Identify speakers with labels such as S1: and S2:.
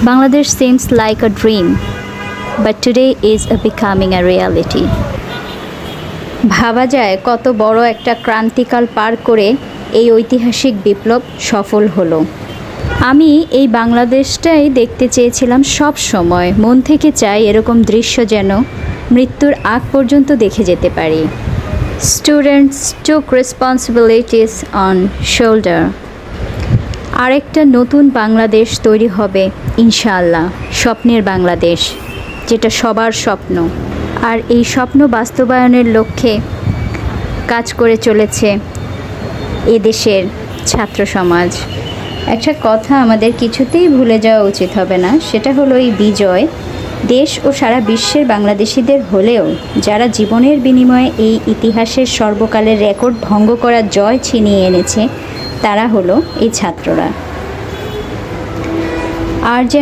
S1: Bangladesh seems like a dream, but today is becoming a reality. ভাবা যায় কত বড় একটা ক্রান্তিকাল পার করে এই ঐতিহাসিক বিপ্লব সফল হলো। আমি এই বাংলাদেশটাই দেখতে চেয়েছিলাম সব সময়, মন থেকে চাই এরকম দৃশ্য যেন মৃত্যুর আগ পর্যন্ত দেখে যেতে পারি। Students took responsibilities on shoulder. আরেকটা নতুন বাংলাদেশ তৈরি হবে ইনশাআল্লাহ, স্বপ্নের বাংলাদেশ, যেটা সবার স্বপ্ন। আর এই স্বপ্ন বাস্তবায়নের লক্ষ্যে কাজ করে চলেছে এদেশের ছাত্র সমাজ। একটা কথা আমাদের কিছুতেই ভুলে যাওয়া উচিত হবে না, সেটা হলো এই বিজয় দেশ ও সারা বিশ্বের বাংলাদেশিদের হলেও যারা জীবনের বিনিময়ে এই ইতিহাসের সর্বকালের রেকর্ড ভঙ্গ করার জয় ছিনিয়ে এনেছে তারা হলো এই ছাত্ররা। আর